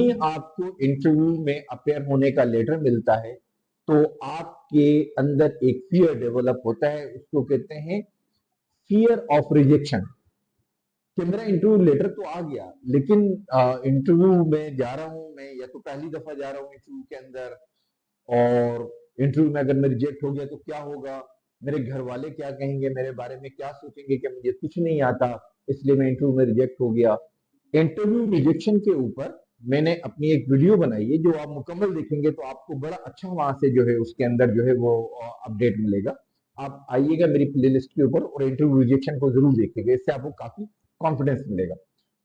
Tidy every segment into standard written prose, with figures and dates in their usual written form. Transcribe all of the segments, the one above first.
ही आपको इंटरव्यू में अपेयर होने का लेटर मिलता है तो आपके अंदर एक फियर डेवलप होता है, उसको कहते हैं फियर ऑफ रिजेक्शन। कि मेरा इंटरव्यू लेटर तो आ गया, लेकिन इंटरव्यू में जा रहा हूं मैं, या तो पहली दफा जा रहा हूँ इंटरव्यू के अंदर, और इंटरव्यू में अगर मैं रिजेक्ट हो गया तो क्या होगा, मेरे घर वाले क्या कहेंगे, मेरे बारे में क्या सोचेंगे कि मुझे कुछ नहीं आता इसलिए मैं इंटरव्यू में रिजेक्ट हो गया। इंटरव्यू रिजेक्शन के ऊपर मैंने अपनी एक वीडियो बनाई है, जो आप मुकम्मल देखेंगे तो आपको बड़ा अच्छा वहां से जो है उसके अंदर जो है वो अपडेट मिलेगा। आप आइएगा मेरी प्लेलिस्ट के ऊपर और इंटरव्यू रिजेक्शन को जरूर देखिएगा, इससे आपको काफी कॉन्फिडेंस मिलेगा।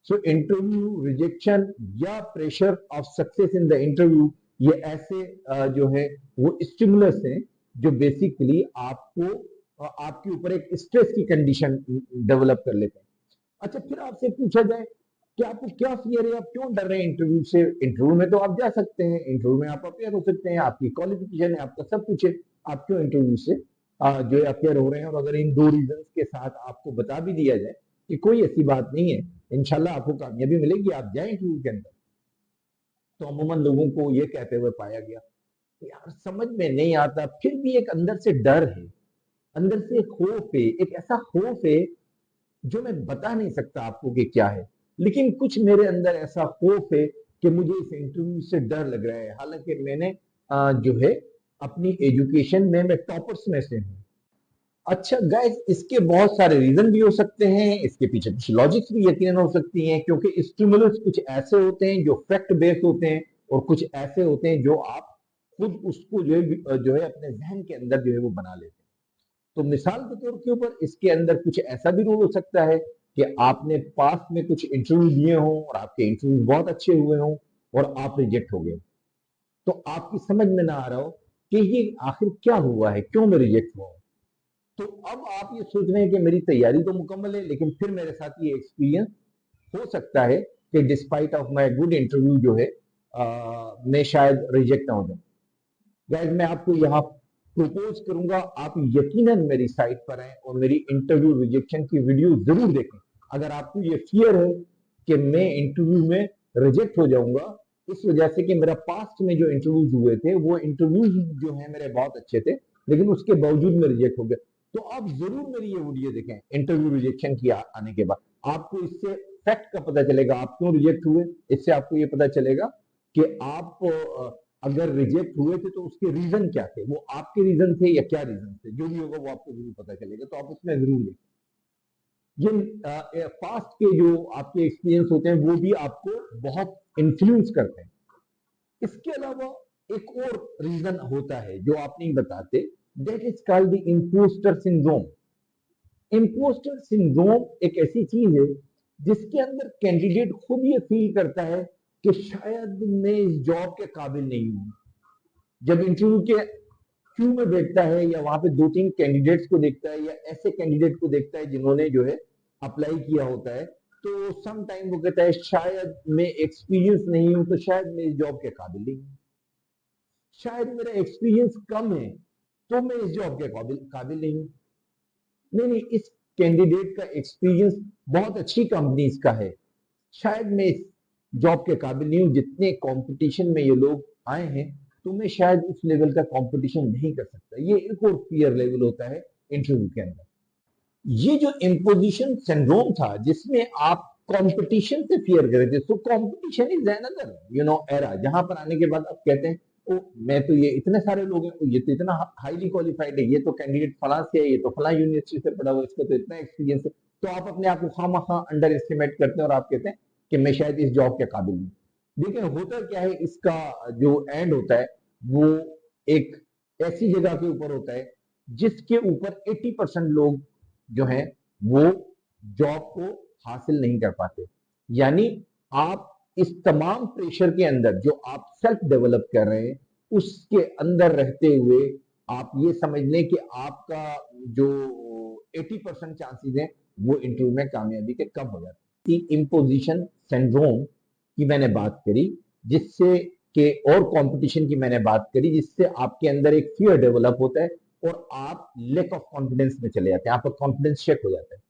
सो इंटरव्यू रिजेक्शन या pressure of success in the interview, ये ऐसे जो है वो स्टिमुलस हैं जो बेसिकली आपको आपके ऊपर एक स्ट्रेस की कंडीशन डेवलप कर लेते हैं। अच्छा, फिर आपसे पूछा जाए कि आपको क्या फियर है, आप क्यों डर रहे हैं इंटरव्यू से? इंटरव्यू में तो आप जा सकते हैं, इंटरव्यू में आप अपेयर हो सकते हैं, आपकी क्वालिफिकेशन है, आपका सब कुछ है, आप क्यों इंटरव्यू से जो है अपेयर हो रहे हैं? और अगर इन दो रीजन के साथ आपको बता भी दिया जाए कि कोई ऐसी बात नहीं है, इंशाल्लाह आपको कामयाबी मिलेगी, आप जाए इंटरव्यू के अंदर, तो अमूमन लोगों को ये कहते हुए पाया गया कि यार समझ में नहीं आता, फिर भी एक अंदर से डर है, अंदर से एक खौफ है, एक ऐसा खौफ है जो मैं बता नहीं सकता आपको कि क्या है, लेकिन कुछ मेरे अंदर ऐसा खौफ है कि मुझे इस इंटरव्यू से डर लग रहा है। हालांकि मैंने जो है अपनी एजुकेशन में मैं टॉपर्स में से हूँ। अच्छा गाइस, इसके बहुत सारे रीजन भी हो सकते हैं, इसके पीछे कुछ लॉजिक्स भी यकीनन हो सकती हैं, क्योंकि स्टिमुलस कुछ ऐसे होते हैं जो फैक्ट बेस्ड होते हैं, और कुछ ऐसे होते हैं जो आप खुद उसको जो है अपने जहन के अंदर जो है वो बना लेते हैं। तो मिसाल के तौर के ऊपर इसके अंदर कुछ ऐसा भी रोल हो सकता है कि आपने पास्ट में कुछ इंटरव्यू दिए हों और आपके इंटरव्यू बहुत अच्छे हुए हों और आप रिजेक्ट हो गए, तो आपकी समझ में ना आ रहा हो कि ये आखिर क्या हुआ है, क्यों मैं रिजेक्ट हुआ हूं। तो अब आप ये सोच रहे हैं कि मेरी तैयारी तो मुकम्मल है, लेकिन फिर मेरे साथ ये एक्सपीरियंस हो सकता है कि despite of my good interview जो है मैं शायद रिजेक्ट ना हो जाऊं। गाइस, मैं आपको यहाँ प्रपोज करूंगा आप यकीनन मेरी साइट पर आए और मेरी इंटरव्यू रिजेक्शन की वीडियो जरूर देखें। अगर आपको ये फियर है कि मैं इंटरव्यू में रिजेक्ट हो जाऊंगा इस वजह से कि मेरा पास्ट में जो इंटरव्यूज हुए थे वो इंटरव्यूज जो है मेरे बहुत अच्छे थे, लेकिन उसके बावजूद मैं रिजेक्ट हो गया, तो आप जरूर मेरी ये वीडियो देखें इंटरव्यू रिजेक्शन की आने के बाद। आपको इससे फैक्ट का पता चलेगा आप क्यों रिजेक्ट हुए, इससे आपको ये पता चलेगा कि आप अगर रिजेक्ट हुए थे तो उसके रीजन क्या थे, वो आपके रीजन थे या क्या रीजन थे, जो भी होगा वो आपको जरूर पता चलेगा, तो आप उसमें जरूर देखें। ये पास्ट के जो आपके एक्सपीरियंस होते हैं वो भी आपको बहुत इन्फ्लुएंस करते हैं। इसके अलावा एक और रीजन होता है जो आप नहीं बताते, that is called the impostor syndrome. Impostor syndrome एक ऐसी चीज है जिसके अंदर कैंडिडेट खुद ये फील करता है कि शायद मैं इस जॉब के काबिल नहीं हूं। जब इंटरव्यू के क्यू में देखता है या वहां पे दो तीन कैंडिडेट्स को देखता है या ऐसे कैंडिडेट को देखता है जिन्होंने जो है अप्लाई किया होता है, तो सम टाइम वो कहता है शायद मैं एक्सपीरियंस नहीं हूं, तो शायद मैं इस जॉब के काबिल नहीं हूं, शायद मेरा एक्सपीरियंस कम है तो मैं इस जॉब के काबिल काबिल नहीं हूं। नहीं नहीं, इस कैंडिडेट का एक्सपीरियंस बहुत अच्छी कंपनीज का है, शायद मैं इस जॉब के काबिल नहीं हूं, जितने कंपटीशन में ये लोग आए हैं तो मैं शायद उस लेवल का कंपटीशन नहीं कर सकता। ये एक और फियर लेवल होता है इंटरव्यू के अंदर। ये जो इम्पोजिशन सिंड्रोम था जिसमें आप कंपटीशन से फियर कर रहे थे, so competition is another era, जहां पर आने के बाद आप कहते हैं ओ मैं तो, ये इतने सारे लोग हैं, ये तो इतना हाईली क्वालिफाइड है, ये तो कैंडिडेट फला से है, ये तो फला यूनिवर्सिटी से पढ़ा हुआ, इसका तो इतना एक्सपीरियंस है, तो आप अपने आप को खामा अंडर एस्टिमेट करते हैं और आप कहते हैं कि मैं शायद इस जॉब के काबिल नहीं। देखिए होता क्या है, इसका जो एंड होता है वो एक ऐसी जगह के ऊपर होता है जिसके ऊपर 80% लोग जो है वो जॉब को हासिल नहीं कर पाते। यानी आप इस तमाम प्रेशर के अंदर जो आप सेल्फ डेवलप कर रहे हैं उसके अंदर रहते हुए आप ये समझ लें कि आपका जो 80% चांसेस हैं वो इंटरव्यू में कामयाबी के कम हो जाते हैं। इम्पोजिशन सिंड्रोम की मैंने बात करी, जिससे के और कंपटीशन की मैंने बात करी, जिससे आपके अंदर एक फियर डेवलप होता है और आप लेक ऑफ कॉन्फिडेंस में चले जाते हैं, आपका कॉन्फिडेंस शेक हो जाता है।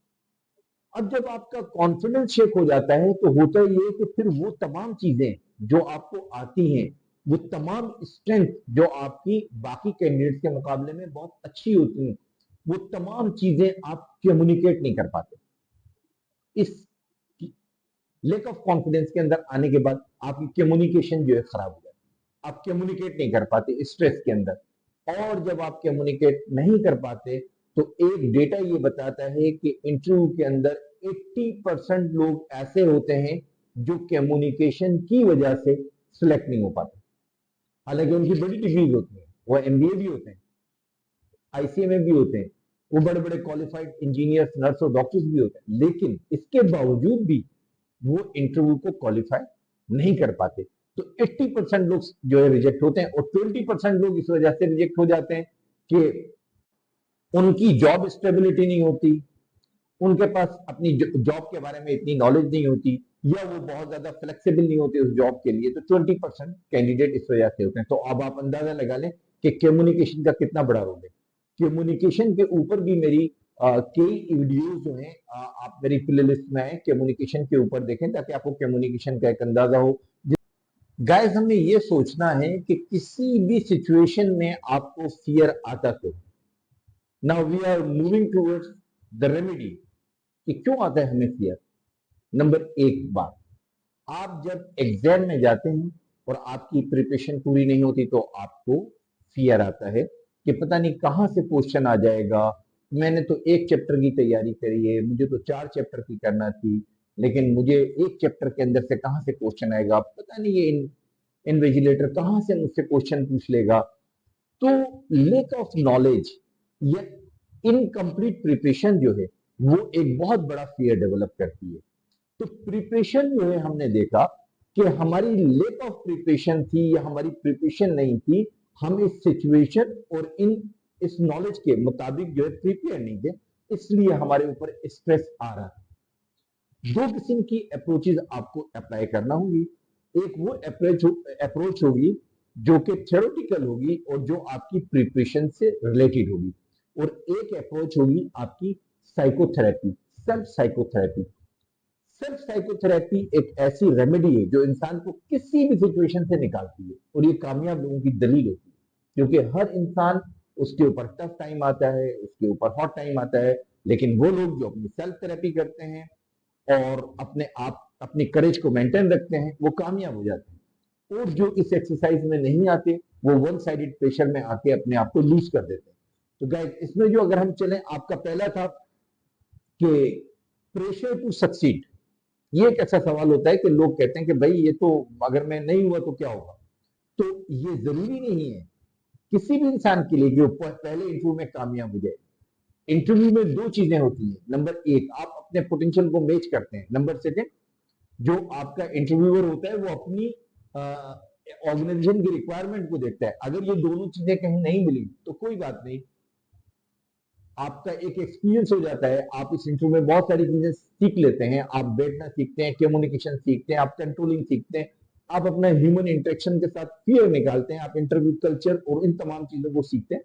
अब जब आपका कॉन्फिडेंस शेक हो जाता है तो होता ये कि फिर वो तमाम चीजें जो आपको आती हैं, वो तमाम स्ट्रेंथ जो आपकी बाकी कैंडिडेट्स के मुकाबले में बहुत अच्छी होती हैं, वो तमाम चीजें आप कम्युनिकेट नहीं कर पाते। इस लेक ऑफ कॉन्फिडेंस के अंदर आने के बाद आपकी कम्युनिकेशन जो है खराब हो जाती है, आप कम्युनिकेट नहीं कर पाते स्ट्रेस के अंदर। और जब आप कम्युनिकेट नहीं कर पाते तो एक डेटा ये बताता है कि इंटरव्यू के अंदर 80% लोग ऐसे होते हैं जो कम्युनिकेशन की वजह से सिलेक्ट नहीं हो पाते, हालांकि उनकी बड़ी डिग्रीज होती है, वो एमबीए भी होते हैं, आईसीएमए भी होते हैं, वो बड़े बड़े क्वालिफाइड इंजीनियर्स, नर्स और डॉक्टर्स भी होते हैं, लेकिन इसके बावजूद भी वो इंटरव्यू को क्वालिफाई नहीं कर पाते। तो 80% लोग जो है रिजेक्ट होते हैं, और 20% लोग इस वजह से रिजेक्ट हो जाते हैं कि उनकी जॉब स्टेबिलिटी नहीं होती, उनके पास अपनी जॉब के बारे में इतनी नॉलेज नहीं होती, या वो बहुत ज्यादा फ्लेक्सिबल नहीं होते उस जॉब के लिए। तो 20% कैंडिडेट इस वजह से होते हैं। तो अब आप अंदाजा लगा लें कि कम्युनिकेशन का कितना बड़ा रोल है। कम्युनिकेशन के ऊपर भी मेरी कई वीडियोस जो हैं, आप मेरी प्लेलिस्ट में आए, कम्युनिकेशन के ऊपर देखें ताकि आपको कम्युनिकेशन का एक अंदाजा हो। गाइस, हमें ये सोचना है कि किसी भी सिचुएशन में आपको फियर आता तो, now we are moving towards the remedy कि क्यों आता है हमें फियर। नंबर एक बात, आप जब एग्जाम में जाते हैं और आपकी प्रिपरेशन पूरी नहीं होती तो आपको फियर आता है कि पता नहीं कहां से क्वेश्चन आ जाएगा। मैंने तो एक चैप्टर की तैयारी करी है, मुझे तो 4 चैप्टर की करना थी, लेकिन मुझे एक चैप्टर के अंदर से कहां से क्वेश्चन आएगा, पता नहीं ये इन्विजिलेटर कहां से मुझसे क्वेश्चन पूछ लेगा। तो लेक ऑफ नॉलेज या इनकम्प्लीट प्रिपरेशन जो है वो एक बहुत बड़ा फियर डेवलप करती है। तो प्रिपरेशन जो है, हमने देखा कि हमारी लेक ऑफ प्रिपरेशन थी या हमारी प्रिपरेशन नहीं थी, हम इस सिचुएशन और इस नॉलेज के मुताबिक जो है प्रिपेयर नहीं थे, इसलिए हमारे ऊपर स्ट्रेस आ रहा है। दो किस्म की अप्रोचेज आपको अप्लाई करना होगी। एक वो अप्रोच होगी जो कि थ्योरेटिकल होगी और जो आपकी प्रिपरेशन से रिलेटेड होगी, और एक अप्रोच होगी आपकी psychotherapy, self psychotherapy. Self psychotherapy एक ऐसी रेमेडी है जो इंसान को किसी भी सिचुएशन से निकालती है, और ये कामयाब लोगों की दलील होती है, क्योंकि हर इंसान, उसके ऊपर टफ टाइम आता है, उसके ऊपर हॉट टाइम आता है, लेकिन वो लोग जो अपनी सेल्फ थेरेपी करते हैं और अपने आप अपनी करेज को मेंटेन रखते हैं, वो कामयाब हो जाते हैं। और जो इस एक्सरसाइज में नहीं आते, वो वन साइडेड प्रेशर में आके अपने आप को लूज कर देते हैं। तो गाइस, इसमें जो अगर हम चलें, आपका पहला था कि प्रेशर टू सक्सीड। ये एक ऐसा सवाल होता है कि लोग कहते हैं कि भाई ये तो अगर मैं नहीं हुआ तो क्या होगा। तो ये जरूरी नहीं है किसी भी इंसान के लिए जो पहले इंटरव्यू में कामयाब हो जाए। इंटरव्यू में दो चीजें होती हैं, नंबर एक, आप अपने पोटेंशियल को मैच करते हैं, नंबर सेकंड, जो आपका इंटरव्यूअर होता है वो अपनी ऑर्गेनाइजेशन की रिक्वायरमेंट को देखता है। अगर ये दोनों चीजें कहीं नहीं मिली तो कोई बात नहीं, आपका एक एक्सपीरियंस हो जाता है, आप इस इंटरव्यू में बहुत सारी चीजें सीख लेते हैं, आप बैठना सीखते हैं, कम्युनिकेशन सीखते हैं, आप कंट्रोलिंग सीखते हैं, आप अपना ह्यूमन इंटरेक्शन के साथ फियर निकालते हैं, आप इंटरव्यू कल्चर और इन तमाम चीजों को सीखते हैं।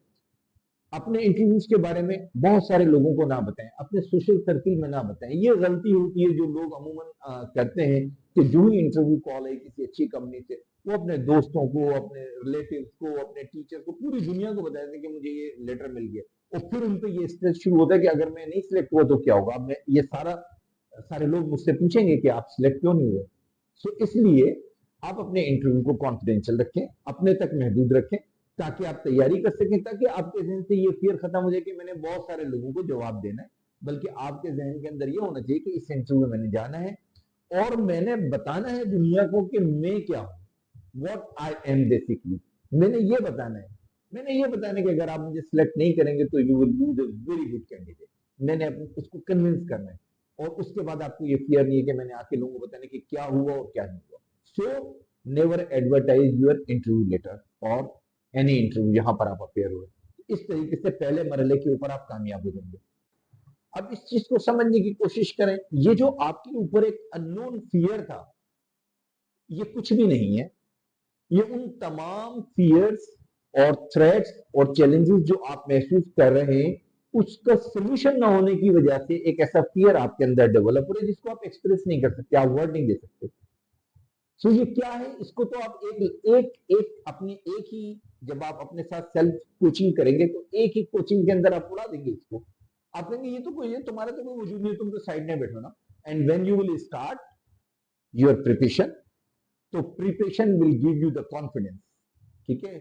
अपने इंटरव्यूज के बारे में बहुत सारे लोगों को ना बताएं, अपने सोशल सर्किल में ना बताएं। ये गलती होती है जो लोग अमूमन करते हैं कि जो ही इंटरव्यू कॉल है किसी अच्छी कंपनी से, वो अपने दोस्तों को, अपने रिलेटिव्स को, अपने टीचर को, पूरी दुनिया को बता देते हैं कि मुझे ये लेटर मिल गया, और फिर उन पे ये स्ट्रेस शुरू होता है कि अगर मैं नहीं सिलेक्ट हुआ तो क्या होगा। अब मैं ये सारे लोग मुझसे पूछेंगे कि आप सिलेक्ट क्यों नहीं हुए। सो इसलिए आप अपने इंटरव्यू को कॉन्फिडेंशियल रखें, अपने तक महदूद रखें, ताकि आप तैयारी कर सकें, ताकि आपके जहन से ये फियर खत्म हो जाए कि मैंने बहुत सारे लोगों को जवाब देना है, बल्कि आपके जहन के अंदर ये होना चाहिए कि इस इंटरव्यू में मैंने जाना है और मैंने बताना है दुनिया को कि मैं क्या हूं, व्हाट आई एम बेसिकली। मैंने ये बताना है, मैंने ये बताना है कि अगर आप मुझे सिलेक्ट नहीं करेंगे तो you will lose a very good candidate. मैंने उसको कन्विंस करना है, और उसके बाद आपको ये फियर नहीं है कि मैंने आके लोगों को बताना कि क्या हुआ और क्या नहीं हुआ। So never advertise your interview letter और एनी इंटरव्यू जहां पर आप अपेयर हुए। इस तरीके से पहले मरहले के ऊपर आप कामयाब हो जाएंगे। अब इस चीज को समझने की कोशिश करें, ये जो आपके ऊपर एक अननोन फियर था, ये कुछ भी नहीं है। ये उन तमाम फियर्स और थ्रेट्स और चैलेंजेस जो आप महसूस कर रहे हैं, उसका सोल्यूशन ना होने की वजह से एक ऐसा फियर आपके अंदर डेवलप हो रहा है जिसको आप एक्सप्रेस नहीं कर सकते, आप वर्ड नहीं दे सकते। सो ये क्या है, इसको तो आप एक एक एक अपने एक ही, जब आप अपने साथ सेल्फ कोचिंग करेंगे तो एक ही कोचिंग के अंदर आप उड़ा देंगे इसको। आप कहेंगे ये तो कोई है, तुम्हारा तो कोई वजूद नहीं है, तुम तो साइड में बैठो ना। And when you will start your preparation, तो preparation will give you the confidence. ठीक है,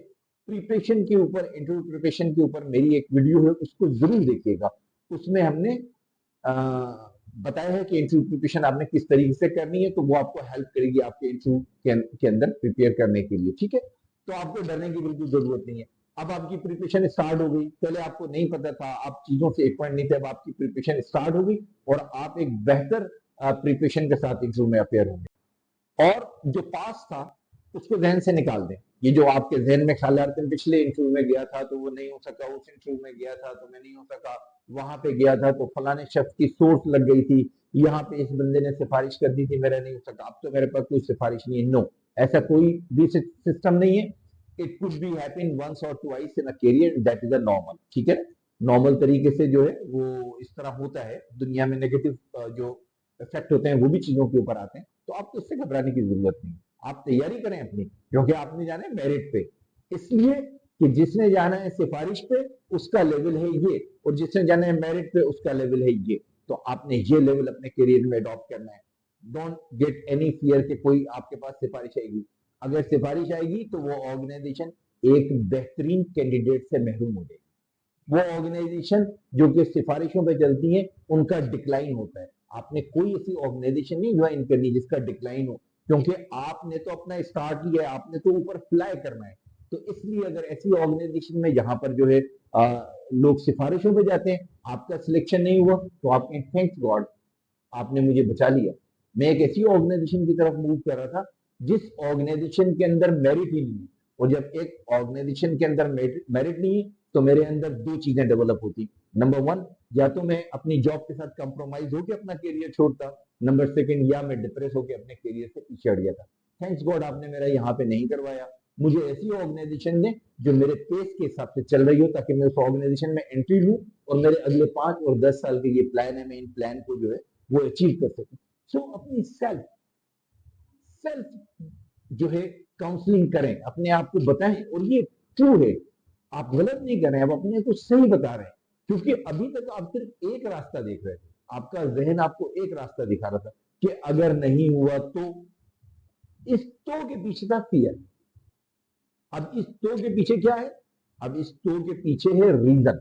प्रिपरेशन के ऊपर, इंटरव्यू प्रिपरेशन के ऊपर मेरी एक वीडियो है, उसको जरूर देखिएगा। उसमें हमने अ, बताया है कि इंटरव्यू प्रिपरेशन आपने किस तरीके से करनी है, तो वो आपको हेल्प करेगी आपके इंटरव्यू के अंदर प्रिपेयर करने के लिए। ठीक है, तो आपको डरने की बिल्कुल जरूरत नहीं है। अब आपकी प्रिपरेशन स्टार्ट हो गई, पहले आपको नहीं पता था, आप चीजों से एक पॉइंट नहीं थे, अब आपकी प्रिपरेशन स्टार्ट हो गई और आप एक बेहतर प्रिपरेशन के साथ इंटरव्यू में अपेयर होंगे। और जो पास था उसको जहन से निकाल दें। ये जो आपके जहन में ख्याल आते हैं, पिछले इंटरव्यू में गया था तो वो नहीं हो सका, उस इंटरव्यू में गया था तो मैं नहीं हो सका, वहां पे गया था तो फलाने शख्स की सोर्स लग गई थी, यहाँ पे इस बंदे ने सिफारिश कर दी थी, मेरा नहीं हो सका, अब तो मेरे पास कोई सिफारिश नहीं है। नो, ऐसा कोई भी सिस्टम नहीं है। It could be happen once और twice in a career, that is a normal. ठीक है, नॉर्मल तरीके से जो है वो इस तरह होता है दुनिया में। नेगेटिव जो इफेक्ट होते हैं वो भी चीजों के ऊपर आते हैं, तो आपको इससे घबराने की जरूरत नहीं। आप तैयारी करें अपनी, क्योंकि आपने जाना है मेरिट पे। इसलिए कि जिसने जाना है सिफारिश पे उसका लेवल है ये, और जिसने जाना है मेरिट पे उसका लेवल है ये। तो आपने ये लेवल अपने करियर में अडॉप्ट करना है। डोंट गेट एनी फियर कि कोई आपके पास सिफारिश आएगी। अगर सिफारिश आएगी तो वो ऑर्गेनाइजेशन एक बेहतरीन कैंडिडेट से महरूम हो जाएगी। वो ऑर्गेनाइजेशन जो कि सिफारिशों पे चलती है उनका डिक्लाइन होता है। आपने कोई ऐसी ऑर्गेनाइजेशन नहीं ज्वाइन करनी जिसका डिक्लाइन हो, क्योंकि आपने तो अपना स्टार्ट लिया है, आपने तो ऊपर फ्लाई करना है। तो इसलिए अगर ऐसी ऑर्गेनाइजेशन में जहां पर जो है लोग सिफारिशों पे जाते हैं, आपका सिलेक्शन नहीं हुआ, तो आप थैंक्स गॉड, आपने मुझे बचा लिया। मैं एक ऐसी ऑर्गेनाइजेशन की तरफ मूव कर रहा था जिस ऑर्गेनाइजेशन के अंदर मेरिट ही नहीं है। और जब एक ऑर्गेनाइजेशन के अंदर मेरिट नहीं है तो मेरे अंदर दो चीजें डेवलप होती। नंबर वन, या तो मैं अपनी जॉब के साथ कंप्रोमाइज होकर अपना करियर छोड़ता। नंबर सेकंड, या मैं डिप्रेस होकर अपने करियर से पीछे हट जाता। थैंक्स गॉड आपने मेरा यहाँ पे नहीं करवाया। मुझे ऐसी ऑर्गेनाइजेशन दे जो मेरे पेस के हिसाब से चल रही हो, ताकि मैं उस ऑर्गेनाइजेशन में एंट्री लूं और मेरे अगले 5 और 10 साल के ये प्लान है, मैं इन प्लान को जो है वो अचीव कर सकूं। सो अपनी सेल्फ सेल्फ जो है काउंसलिंग करें, अपने आप को बताएं। और ये ट्रू है, आप गलत नहीं कर रहे हैं, आप अपने को सही बता रहे हैं। क्योंकि अभी तक आप सिर्फ एक रास्ता देख रहे थे, आपका जहन आपको एक रास्ता दिखा रहा था कि अगर नहीं हुआ तो। इस तो के पीछे था फियर। अब इस तो के पीछे क्या है? अब इस तो के पीछे है रीजन।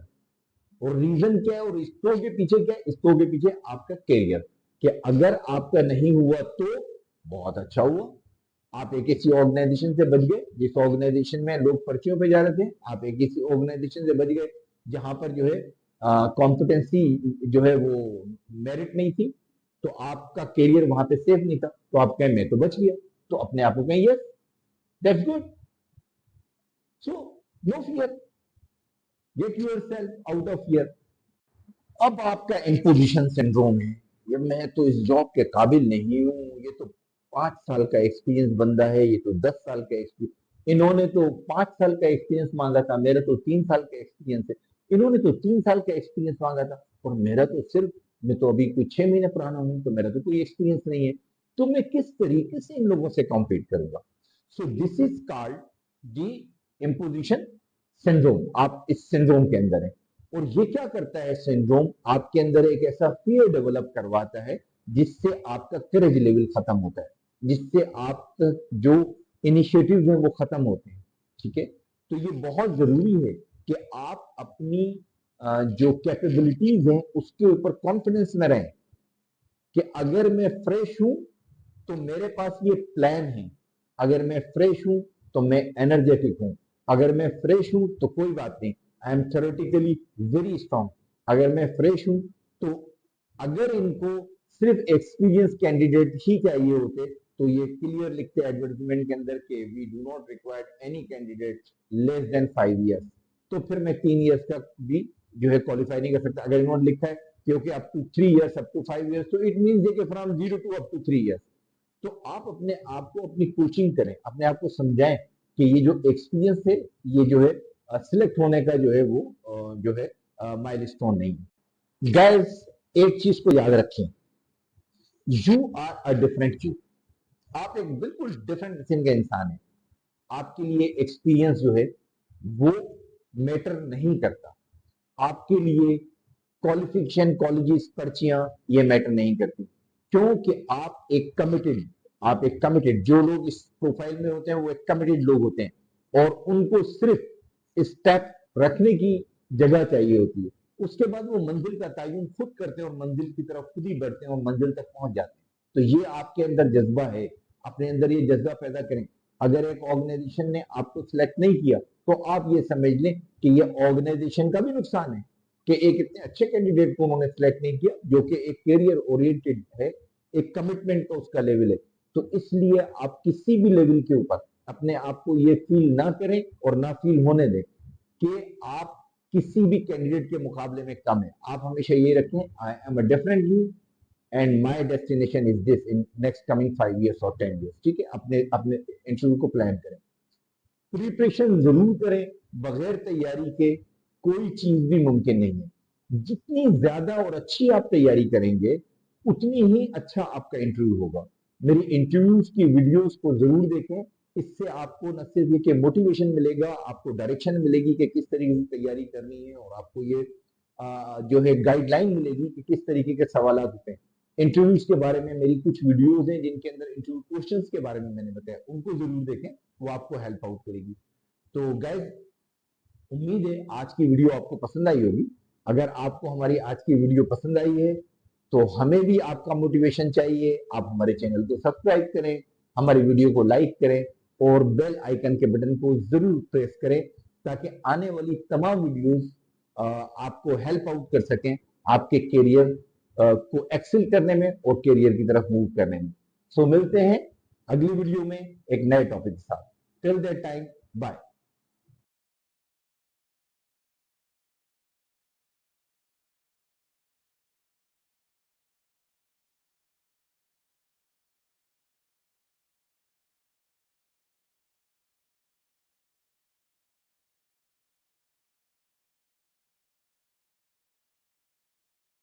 और रीजन क्या है, और इस तो के पीछे क्या है? इस तो के पीछे आपका कैरियर, कि अगर आपका नहीं हुआ तो बहुत अच्छा हुआ, आप एक ऐसी ऑर्गेनाइजेशन से बच गए जिस ऑर्गेनाइजेशन में लोग पर्चियों पे जा रहे थे, आप एक ऐसी ऑर्गेनाइजेशन से बच गए जहां पर जो है कॉम्पिटेंसी जो है वो मेरिट नहीं थी, तो आपका करियर वहां पे सेफ नहीं था, तो आप कहें मैं तो बच गया। तो अपने आप को कहें yes, that's good. So no fear, get yourself out of fear. अब आपका इम्पोजिशन सिंड्रोम है, ये मैं तो इस जॉब के काबिल नहीं हूँ, ये तो 5 साल का एक्सपीरियंस बंदा है, ये तो 10 साल का एक्सपीरियंस, इन्होंने तो 5 साल का एक्सपीरियंस मांगा था, मेरा तो 3 साल का एक्सपीरियंस है। इन्होंने तो 3 साल का एक्सपीरियंस मांगा था और मेरा तो सिर्फ, मैं तो अभी कोई 6 महीने पुराना हूँ, तो मेरा तो कोई एक्सपीरियंस नहीं है। तो मैं किस तरीके से इन लोगों से कॉम्पीट करूंगा? So this is called the imposition syndrome. आप इस सिंड्रोम के अंदर है। और ये क्या करता है सिंड्रोम? आपके अंदर एक ऐसा फियर डेवलप करवाता है जिससे आपका करेज लेवल खत्म होता है, जिससे आपका जो इनिशिएटिव है वो खत्म होते हैं। ठीक है, तो ये बहुत जरूरी है कि आप अपनी जो कैपेबिलिटीज हैं उसके ऊपर कॉन्फिडेंस में रहें, कि अगर मैं फ्रेश हूं तो मेरे पास ये प्लान है, अगर मैं फ्रेश हूं तो मैं एनर्जेटिक हूं, अगर मैं फ्रेश हूं तो कोई बात नहीं, I am theoretically very strong. अगर मैं फ्रेश हूं तो, अगर इनको सिर्फ एक्सपीरियंस कैंडिडेट ही चाहिए होते तो ये क्लियर लिखते एडवर्टाइजमेंट के अंदर के we do not require any candidate less than 5 years, तो फिर मैं 3 ईयर्स तक भी जो है क्वालिफाई नहीं कर सकता। अगर इन्होंने लिखा है क्योंकि up to 3 years, up to 5 years, तो it mean from 0 to up to 3 years. तो आप अपने आप को अपनी कोचिंग करें, अपने आप को समझाएं कि ये जो एक्सपीरियंस है ये जो है सिलेक्ट होने का जो है वो जो है माइलस्टोन नहीं है। गाइस, एक चीज को याद रखें, you are a different you. आप एक बिल्कुल डिफरेंट किस्म का इंसान है। आपके लिए एक्सपीरियंस जो है वो मैटर नहीं करता। आपके लिए क्वालिफिकेशन, कॉलेजेस, पर्चियां ये मैटर नहीं करती, क्योंकि आप एक कमिटेड जो लोग इस प्रोफाइल में होते हैं वो एक कमिटेड लोग होते हैं और उनको सिर्फ स्टेप रखने की जगह चाहिए होती है। उसके बाद वो मंजिल का तयन खुद करते हैं और मंजिल की तरफ खुद ही बढ़ते हैं और मंजिल तक पहुंच जाते हैं। तो ये आपके अंदर जज्बा है, अपने अंदर ये जज्बा पैदा करें। अगर एक ऑर्गेनाइजेशन ने आपको सिलेक्ट नहीं किया तो आप ये समझ लें कि ये ऑर्गेनाइजेशन का भी नुकसान है कि एक इतने अच्छे कैंडिडेट को उन्होंने सिलेक्ट नहीं किया जो कि एक कैरियर ओरिएंटेड है, एक कमिटमेंट का उसका लेवल है। तो इसलिए आप किसी भी लेवल के ऊपर अपने आप को ये फील ना करें और ना फील होने दें कि आप किसी भी कैंडिडेट के मुकाबले में कम है। आप हमेशा ये रखें, I am a different you and my destination is this in next coming 5 years और 10 years। ठीक है, अपने अपने इंटरव्यू को प्लान करें, प्रिपरेशन जरूर करें। बगैर तैयारी के कोई चीज भी मुमकिन नहीं है। जितनी ज्यादा और अच्छी आप तैयारी करेंगे उतनी ही अच्छा आपका इंटरव्यू होगा। मेरी इंटरव्यूज की वीडियोस को जरूर देखें। इससे आपको न सिर्फ ये कि मोटिवेशन मिलेगा, आपको डायरेक्शन मिलेगी कि किस तरीके से तैयारी करनी है और आपको ये जो है गाइडलाइन मिलेगी कि किस तरीके के सवाल होते हैं। इंटरव्यूज के बारे में मेरी कुछ वीडियोज हैं जिनके अंदर इंटरव्यू क्वेश्चंस के बारे में मैंने बताया, उनको जरूर देखें, वो आपको हेल्प आउट करेगी। तो गाइज, उम्मीद है आज की वीडियो आपको पसंद आई होगी। अगर आपको हमारी आज की वीडियो पसंद आई है तो हमें भी आपका मोटिवेशन चाहिए। आप हमारे चैनल को सब्सक्राइब करें, हमारी वीडियो को लाइक करें और बेल आइकन के बटन को जरूर प्रेस करें ताकि आने वाली तमाम वीडियोस आपको हेल्प आउट कर सकें आपके करियर को एक्सेल करने में और करियर की तरफ मूव करने में। सो मिलते हैं अगली वीडियो में एक नए टॉपिक के साथ। Till that time, bye.